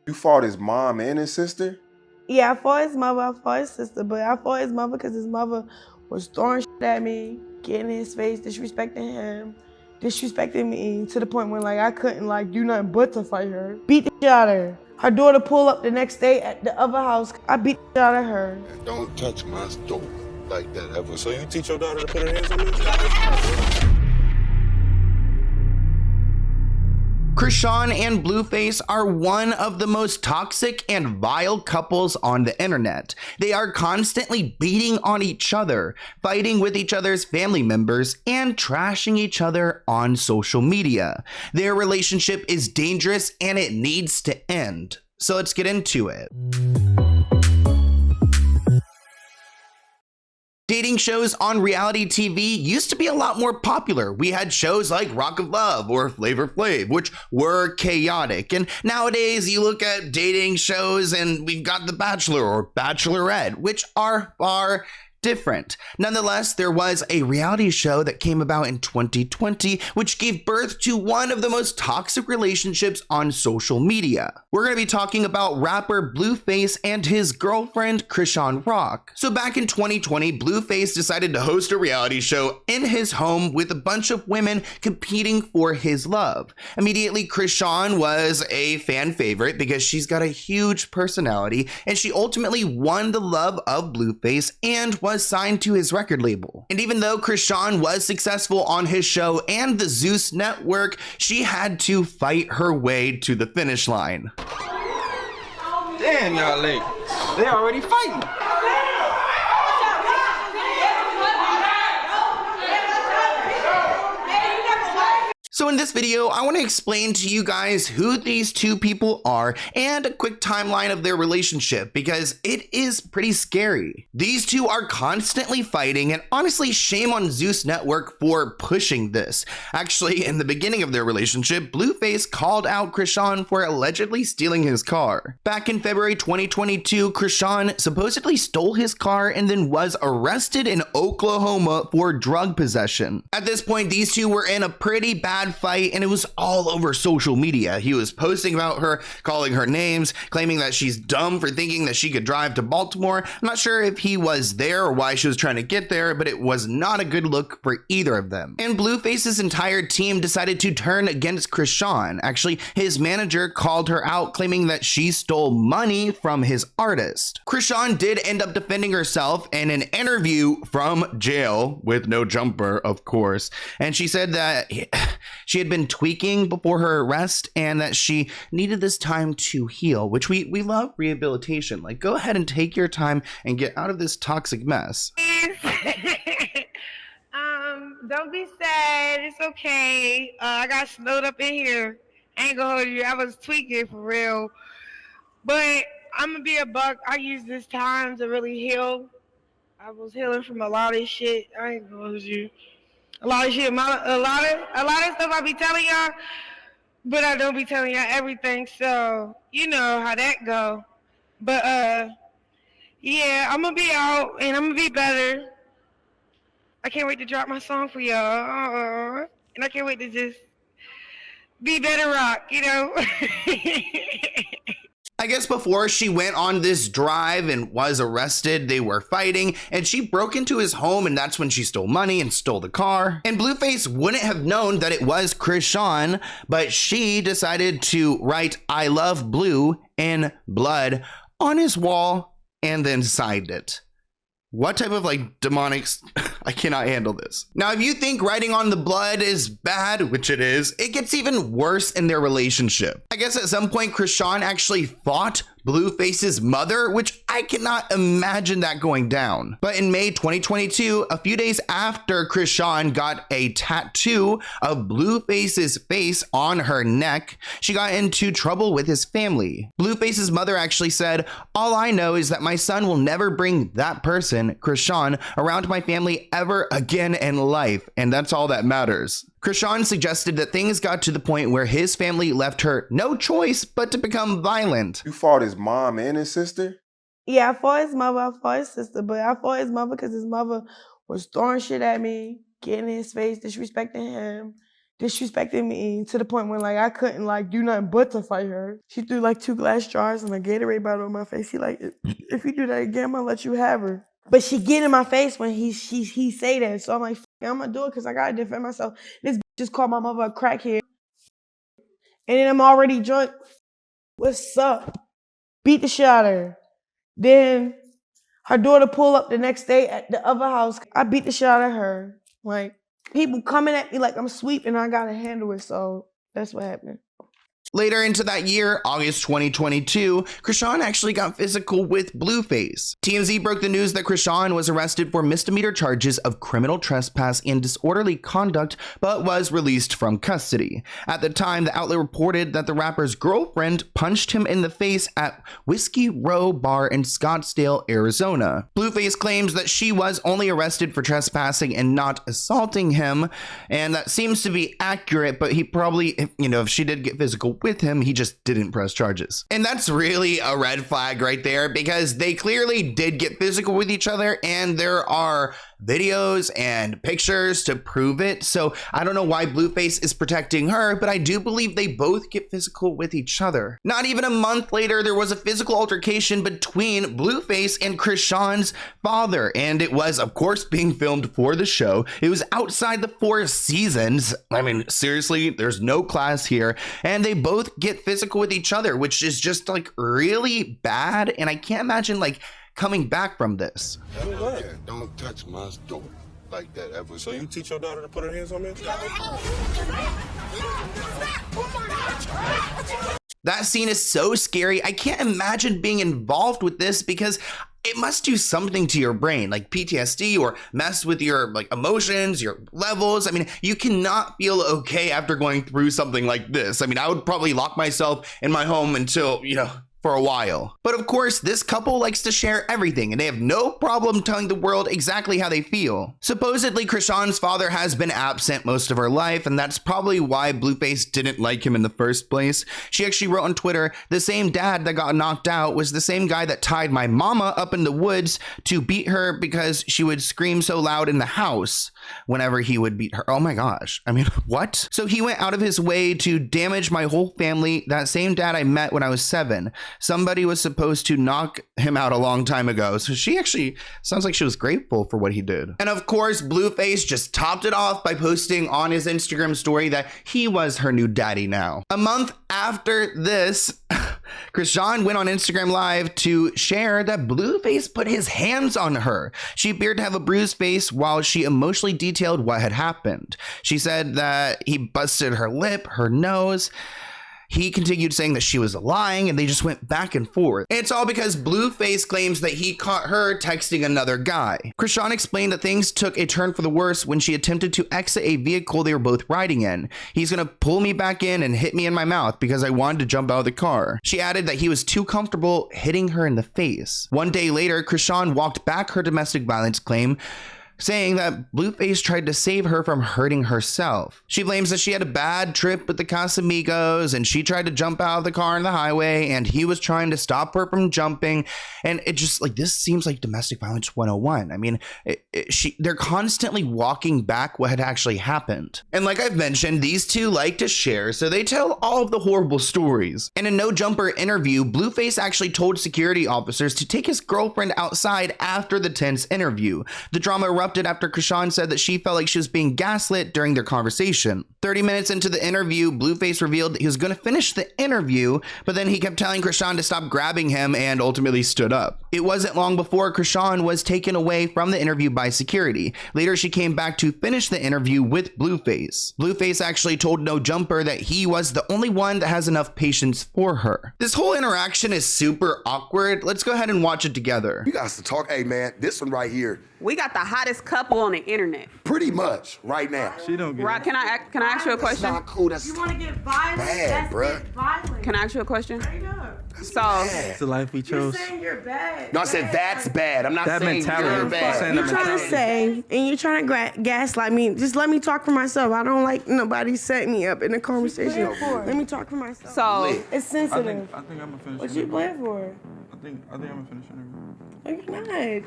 You fought his mom and his sister? Yeah, I fought his mother, I fought his sister, but I fought his mother because his mother was throwing shit at me, getting in his face, disrespecting him, disrespecting me to the point where like I couldn't like do nothing but to fight her. Beat the shit out of her. Her daughter pulled up the next day at the other house. I beat the shit out of her. Don't touch my stove like that ever. So you teach your daughter to put her hands on me? Chrisean and Blueface are one of the most toxic and vile couples on the internet. They are constantly beating on each other, fighting with each other's family members, and trashing each other on social media. Their relationship is dangerous and it needs to end. So let's get into it. Dating shows on reality TV used to be a lot more popular. We had shows like Rock of Love or Flavor Flav, which were chaotic. And nowadays you look at dating shows and we've got The Bachelor or Bachelorette, which are far different. Nonetheless, there was a reality show that came about in 2020, which gave birth to one of the most toxic relationships on social media. We're going to be talking about rapper Blueface and his girlfriend, Chrisean Rock. So back in 2020, Blueface decided to host a reality show in his home with a bunch of women competing for his love. Immediately, Chrisean was a fan favorite because she's got a huge personality, and she ultimately won the love of Blueface and was signed to his record label. And even though Chrisean was successful on his show and the Zeus network, she had to fight her way to the finish line. Damn, y'all late. They already fighting. So in this video, I want to explain to you guys who these two people are and a quick timeline of their relationship because it is pretty scary. These two are constantly fighting, and honestly, shame on Zeus Network for pushing this. Actually, in the beginning of their relationship, Blueface called out Chrisean for allegedly stealing his car. Back in February 2022, Chrisean supposedly stole his car and then was arrested in Oklahoma for drug possession. At this point, these two were in a pretty bad fight, and it was all over social media. He was posting about her, calling her names, claiming that she's dumb for thinking that she could drive to Baltimore. I'm not sure if he was there or why she was trying to get there, but it was not a good look for either of them. And Blueface's entire team decided to turn against Chrisean. Actually, his manager called her out, claiming that she stole money from his artist. Chrisean did end up defending herself in an interview from jail with no jumper, of course, and she said that she had been tweaking before her arrest and that she needed this time to heal, which we love rehabilitation. Like, go ahead and take your time and get out of this toxic mess. Don't be sad. It's okay. I got snowed up in here. I ain't gonna hold you. I was tweaking for real. But I'm gonna be a buck. I used this time to really heal. I was healing from a lot of shit. I ain't gonna hold you. A lot of shit, a lot of stuff I be telling y'all, but I don't be telling y'all everything, so you know how that go. But yeah, I'm gonna be out and I'm gonna be better. I can't wait to drop my song for y'all, and I can't wait to just be better rock, you know. I guess before she went on this drive and was arrested, they were fighting, and she broke into his home, and that's when she stole money and stole the car. And Blueface wouldn't have known that it was Chrisean, but she decided to write "I love Blue" in blood on his wall and then signed it. What type of demonics? I cannot handle this. Now, if you think writing on the blood is bad, which it is, it gets even worse in their relationship. I guess at some point, Chrisean actually fought Blueface's mother, which I cannot imagine that going down. But in May 2022, a few days after Chrisean got a tattoo of Blueface's face on her neck, she got into trouble with his family. Blueface's mother actually said, "All I know is that my son will never bring that person, Chrisean, around my family ever again in life, and that's all that matters." Chrisean suggested that things got to the point where his family left her no choice but to become violent. You fought his mom and his sister? Yeah, I fought his mother, I fought his sister, but I fought his mother because his mother was throwing shit at me, getting in his face, disrespecting him, disrespecting me to the point where like I couldn't like do nothing but to fight her. She threw like 2 glass jars and a Gatorade bottle in my face. He like, if you do that again, I'm gonna let you have her. But she get in my face when he say that. So I'm like, I'm gonna do it because I gotta defend myself. This just called my mother a crackhead. And then I'm already drunk. What's up? Beat the shit out of her. Then her daughter pull up the next day at the other house. I beat the shit out of her. Like, people coming at me like I'm sweet and I gotta handle it. So that's what happened. Later into that year, August 2022, Chrisean actually got physical with Blueface. TMZ broke the news that Chrisean was arrested for misdemeanor charges of criminal trespass and disorderly conduct, but was released from custody. At the time, the outlet reported that the rapper's girlfriend punched him in the face at Whiskey Row Bar in Scottsdale, Arizona. Blueface claims that she was only arrested for trespassing and not assaulting him, and that seems to be accurate, but he probably, if she did get physical with him, he just didn't press charges. And that's really a red flag right there, because they clearly did get physical with each other and there are videos and pictures to prove it. So I don't know why Blueface is protecting her, but I do believe they both get physical with each other. Not even a month later, there was a physical altercation between Blueface and Chrisean's father, and it was of course being filmed for the show. It was outside the 4 seasons. I mean, seriously, there's no class here, and they both get physical with each other, which is just like really bad, and I can't imagine like coming back from this. Yeah, don't touch my daughter like that ever. So you teach your daughter to put her hands on me? That scene is so scary. I can't imagine being involved with this because it must do something to your brain, like PTSD, or mess with your like emotions, your levels. I mean, you cannot feel okay after going through something like this. I mean, I would probably lock myself in my home until, for a while. But of course, this couple likes to share everything and they have no problem telling the world exactly how they feel. Supposedly, Chrisean's father has been absent most of her life, and that's probably why Blueface didn't like him in the first place. She actually wrote on Twitter, "The same dad that got knocked out was the same guy that tied my mama up in the woods to beat her because she would scream so loud in the house whenever he would beat her." Oh my gosh. I mean, what? So he went out of his way to damage my whole family. That same dad I met when I was 7. Somebody was supposed to knock him out a long time ago. So she actually sounds like she was grateful for what he did. And of course, Blueface just topped it off by posting on his Instagram story that he was her new daddy now. A month after this, Chrisean went on Instagram Live to share that Blueface put his hands on her. She appeared to have a bruised face while she emotionally detailed what had happened. She said that he busted her lip, her nose. He continued saying that she was lying, and they just went back and forth. It's all because Blueface claims that he caught her texting another guy. Chrisean explained that things took a turn for the worse when she attempted to exit a vehicle they were both riding in. "He's gonna pull me back in and hit me in my mouth because I wanted to jump out of the car." She added that he was too comfortable hitting her in the face. One day later, Chrisean walked back her domestic violence claim, saying that Blueface tried to save her from hurting herself. She blames that she had a bad trip with the Casamigos and she tried to jump out of the car on the highway and he was trying to stop her from jumping. And it just like, this seems like domestic violence 101. I mean, they're constantly walking back what had actually happened. And like I've mentioned, these two like to share, so they tell all of the horrible stories. In a No Jumper interview, Blueface actually told security officers to take his girlfriend outside after the tense interview. The drama erupted after Chrisean said that she felt like she was being gaslit during their conversation. 30 minutes into the interview, Blueface revealed that he was going to finish the interview, but then he kept telling Chrisean to stop grabbing him and ultimately stood up. It wasn't long before Chrisean was taken away from the interview by security. Later, she came back to finish the interview with Blueface. Blueface actually told No Jumper that he was the only one that has enough patience for her. This whole interaction is super awkward. Let's go ahead and watch it together. You guys to talk. Hey man, this one right here. We got the hottest couple on the internet. Pretty much right now. She don't get Right, can I ask you a question? That's not cool. That's You want to get violent? bad, bruh. Violent. Can I ask you a question? Straight up. So, It's the life we You're chose. saying you're bad. No, I said that's bad. I'm not That saying mentality. you're I'm bad. saying You're that trying to mentality. say, and you're trying to gaslight me. Just let me talk for myself. I don't like nobody setting me up in a conversation. Let me talk for myself. so It's sensitive. I think I'm gonna finish. What you playing for? I think I'm gonna finish interview. No, you're not.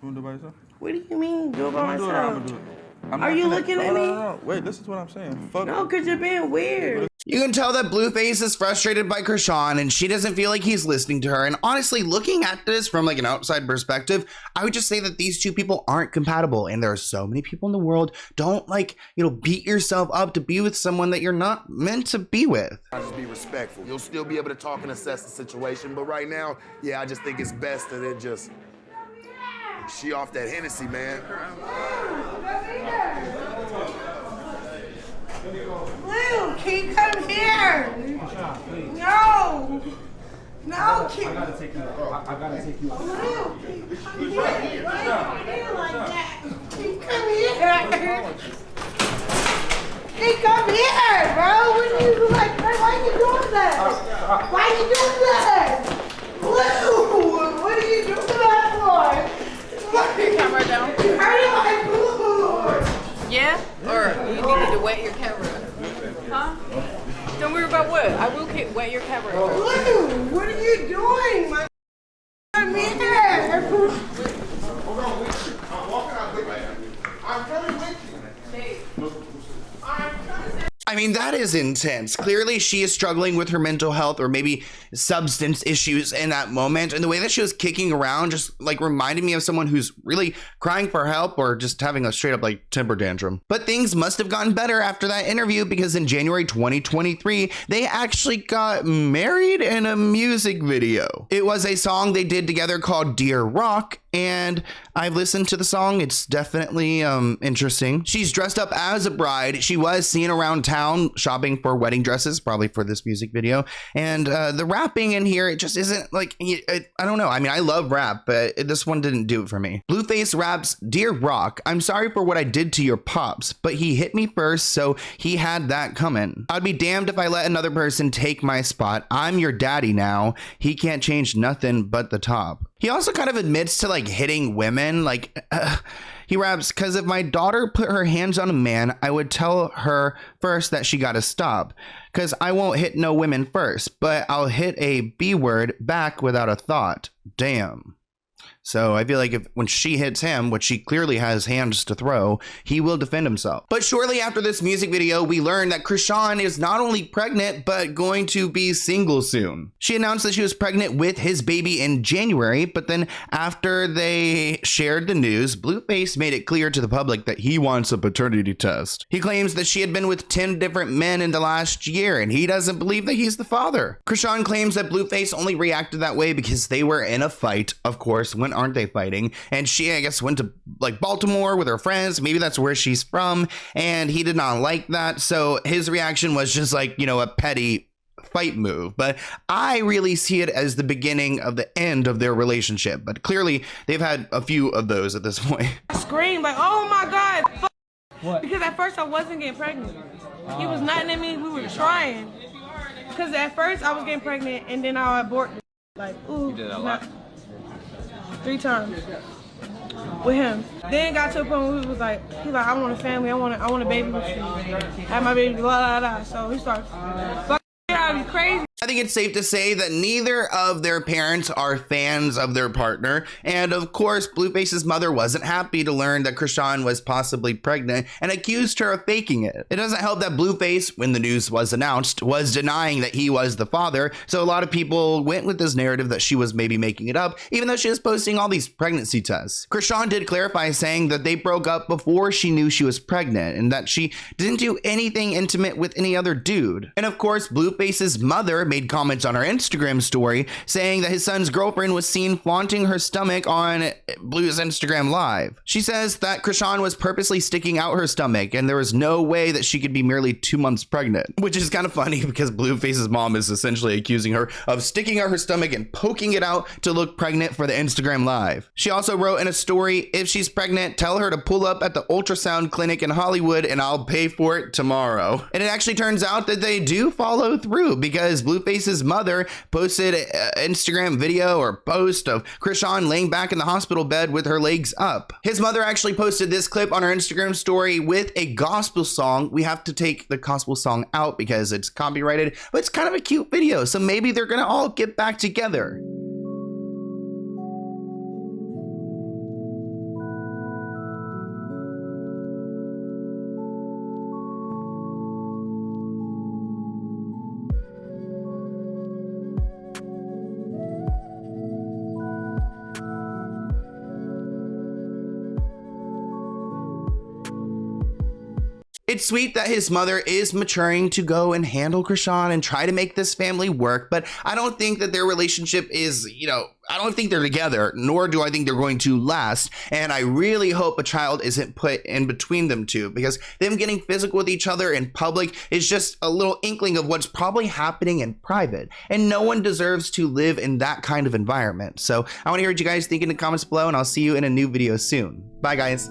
You wanna do it by yourself? What do you mean? Do it by I'm gonna do it. I'm myself. gonna do it. Are you looking at me? No. Wait, listen to what I'm saying. Fuck. No, because you're being weird. You can tell that Blueface is frustrated by Chrisean and she doesn't feel like he's listening to her. And honestly, looking at this from like an outside perspective, I would just say that these two people aren't compatible. And there are so many people in the world. Don't beat yourself up to be with someone that you're not meant to be with. Just be respectful. You'll still be able to talk and assess the situation, but right now, yeah, I just think it's best that it just, she off that Hennessy, man. Blue, can you come here? No. No, can I gotta take you. I gotta take you. Blue, can you come here? Why are you like that? Can you come here? Can you come here, bro? What are you like? Why are you doing that? Why are you doing that? Blue, what are you doing that for? What are you Camera down. hurting my Blue? Yeah? Or you need me to wet your camera? Huh? Don't worry about what. I will wet your camera. Blue, what are you doing? I'm here. I'm coming with you. I mean, that is intense. Clearly, she is struggling with her mental health or maybe substance issues in that moment. And the way that she was kicking around just like reminded me of someone who's really crying for help or just having a straight up like temper tantrum. But things must have gotten better after that interview because in January 2023, they actually got married in a music video. It was a song they did together called Dear Rock. And I've listened to the song. It's definitely interesting. She's dressed up as a bride. She was seen around town shopping for wedding dresses, probably for this music video. And the rapping in here, it just isn't like, I don't know. I mean, I love rap, but this one didn't do it for me. Blueface raps, Dear Rock, I'm sorry for what I did to your pops, but he hit me first, so he had that coming. I'd be damned if I let another person take my spot. I'm your daddy now. He can't change nothing but the top. He also kind of admits to like hitting women. He raps, cause if my daughter put her hands on a man, I would tell her first that she gotta stop. Cause I won't hit no women first, but I'll hit a B word back without a thought. Damn. So I feel like when she hits him, which she clearly has hands to throw, he will defend himself. But shortly after this music video, we learned that Chrisean is not only pregnant, but going to be single soon. She announced that she was pregnant with his baby in January, but then after they shared the news, Blueface made it clear to the public that he wants a paternity test. He claims that she had been with 10 different men in the last year, and he doesn't believe that he's the father. Chrisean claims that Blueface only reacted that way because they were in a fight, of course, when aren't they fighting? And she, I guess, went to like Baltimore with her friends. Maybe that's where she's from. And he did not like that. So his reaction was just like, a petty fight move. But I really see it as the beginning of the end of their relationship. But clearly they've had a few of those at this point. I screamed like, oh my God. What? Because at first I wasn't getting pregnant. He was nothing at me. We were trying. Because at first I was getting pregnant and then I aborted. Like, ooh. You did a lot? 3 times with him. Then got to a point where he was like, I want a family, I want a baby with you. Have my baby, blah, blah, blah. So he started fucking out of me crazy. I think it's safe to say that neither of their parents are fans of their partner. And of course, Blueface's mother wasn't happy to learn that Chrisean was possibly pregnant and accused her of faking it. It doesn't help that Blueface, when the news was announced, was denying that he was the father. So a lot of people went with this narrative that she was maybe making it up, even though she was posting all these pregnancy tests. Chrisean did clarify, saying that they broke up before she knew she was pregnant and that she didn't do anything intimate with any other dude. And of course, Blueface's mother made comments on her Instagram story saying that his son's girlfriend was seen flaunting her stomach on Blue's Instagram live. She says that Chrisean was purposely sticking out her stomach and there was no way that she could be merely 2 months pregnant, which is kind of funny because Blueface's mom is essentially accusing her of sticking out her stomach and poking it out to look pregnant for the Instagram live. She also wrote in a story, if she's pregnant, tell her to pull up at the ultrasound clinic in Hollywood and I'll pay for it tomorrow. And it actually turns out that they do follow through because Blueface's mother posted an Instagram video or post of Chrisean laying back in the hospital bed with her legs up. His mother actually posted this clip on her Instagram story with a gospel song. We have to take the gospel song out because it's copyrighted, but it's kind of a cute video. So maybe they're gonna all get back together. It's sweet that his mother is maturing to go and handle Chrisean and try to make this family work, but I don't think that their relationship is, I don't think they're together, nor do I think they're going to last. And I really hope a child isn't put in between them two, because them getting physical with each other in public is just a little inkling of what's probably happening in private. And no one deserves to live in that kind of environment. So I want to hear what you guys think in the comments below, and I'll see you in a new video soon. Bye, guys.